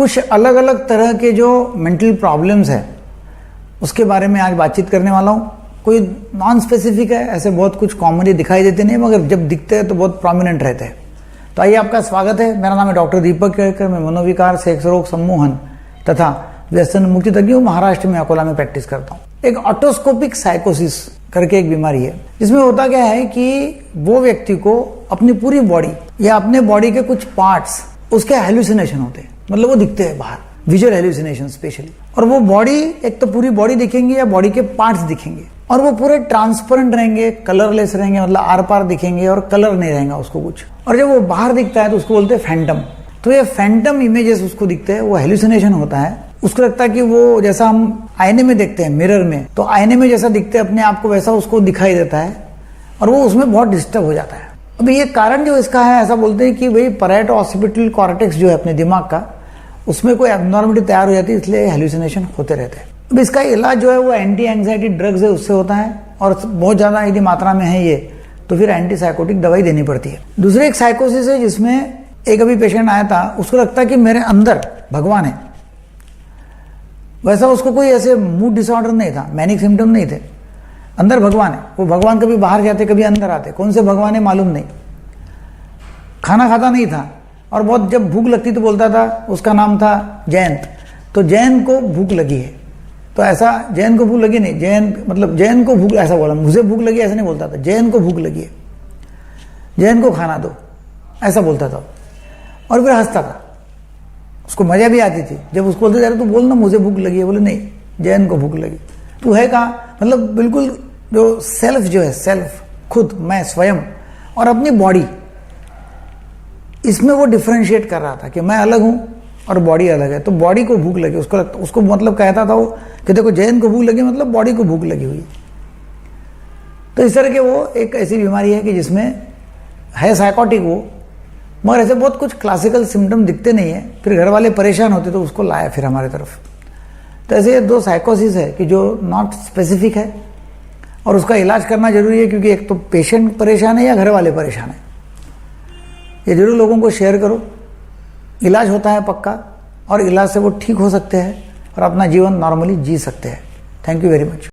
कुछ अलग अलग तरह के जो मेंटल प्रॉब्लम्स हैं उसके बारे में आज बातचीत करने वाला हूँ। कोई नॉन स्पेसिफिक है, ऐसे बहुत कुछ कॉमनली दिखाई देते नहीं, मगर जब दिखते हैं तो बहुत प्रोमिनेंट रहते हैं। तो आइए, आपका स्वागत है। मेरा नाम है डॉक्टर दीपक केरकर। मैं मनोविकार, सेक्स रोग, सम्मोहन तथा व्यसन मुक्ति तज्ञ हूँ। महाराष्ट्र में अकोला में प्रैक्टिस करता हूँ। एक ऑटोस्कोपिक साइकोसिस करके एक बीमारी है, जिसमें होता क्या है कि वो व्यक्ति को अपनी पूरी बॉडी या अपने बॉडी के कुछ पार्ट्स उसके हेलुसिनेशन होते हैं, मतलब वो दिखते हैं बाहर, विजुअल हेलुसिनेशन स्पेशली। और वो बॉडी, एक तो पूरी बॉडी दिखेंगी या बॉडी के पार्ट्स दिखेंगे, और वो पूरे ट्रांसपेरेंट रहेंगे, कलरलेस रहेंगे, मतलब आर पार दिखेंगे और कलर नहीं रहेगा उसको कुछ। और जब वो बाहर दिखता है तो उसको बोलते हैं फैंटम। तो ये फैंटम इमेजेस उसको दिखते हैं, वो हेलुसिनेशन होता है। उसको लगता है कि वो जैसा हम आईने में देखते हैं, मिरर में, तो आईने में जैसा दिखते हैं अपने आप को, वैसा उसको दिखाई देता है, और वो उसमें बहुत डिस्टर्ब हो जाता है। अभी ये कारण जो इसका है, ऐसा बोलते हैं कि वही पैरेटो ऑक्सीपिटल कॉर्टेक्स जो है अपने दिमाग का, उसमें कोई एब्नॉर्मलिटी तैयार हो जाती है, इसलिए हेलुसिनेशन होते रहते हैं। अब इसका इलाज जो है वो एंटी एंग्जाइटी ड्रग्स है, उससे होता है, और बहुत ज्यादा यदि मात्रा में है ये तो फिर एंटी साइकोटिक दवाई देनी पड़ती है। दूसरी एक साइकोसिस है, जिसमें एक अभी पेशेंट आया था, उसको लगता है कि मेरे अंदर भगवान है। वैसा उसको कोई ऐसे मूड डिसऑर्डर नहीं था, मैनिक सिम्टम नहीं थे, अंदर भगवान है। वो भगवान कभी बाहर जाते कभी अंदर आते, कौन से भगवान है मालूम नहीं। खाना खाता नहीं था, और बहुत जब भूख लगती तो बोलता था, उसका नाम था जयंत। तो जयंत को भूख लगी है, तो ऐसा जयंत को भूख लगी नहीं, जयंत मतलब जयंत को भूख, ऐसा बोला, मुझे भूख लगी ऐसा नहीं बोलता था, जयंत को भूख लगी है, जयंत को खाना दो, ऐसा बोलता था। और फिर हंसता था, उसको मजा भी आती थी। जब उसको बोलते जा, तू बोल ना मुझे भूख लगी है, बोले नहीं जयंत को भूख लगी। तू है कहाँ, मतलब बिल्कुल जो सेल्फ जो है, सेल्फ खुद, मैं स्वयं और अपनी बॉडी, इसमें वो डिफरेंशिएट कर रहा था कि मैं अलग हूं और बॉडी अलग है। तो बॉडी को भूख लगी, उसको मतलब कहता था वो कि देखो जयंत को भूख लगी, मतलब बॉडी को भूख लगी हुई। तो इस तरह के वो एक ऐसी बीमारी है कि जिसमें है साइकोटिक वो, मगर ऐसे बहुत कुछ क्लासिकल सिम्टम दिखते नहीं है। फिर घर वाले परेशान होते तो उसको लाया फिर हमारे तरफ। तो ऐसे ये दो साइकोसिस है कि जो नॉट स्पेसिफिक है, और उसका इलाज करना जरूरी है, क्योंकि एक तो पेशेंट परेशान है या घर वाले परेशान है। ये जरूर लोगों को शेयर करो। इलाज होता है पक्का, और इलाज से वो ठीक हो सकते हैं और अपना जीवन नॉर्मली जी सकते हैं। Thank you very much.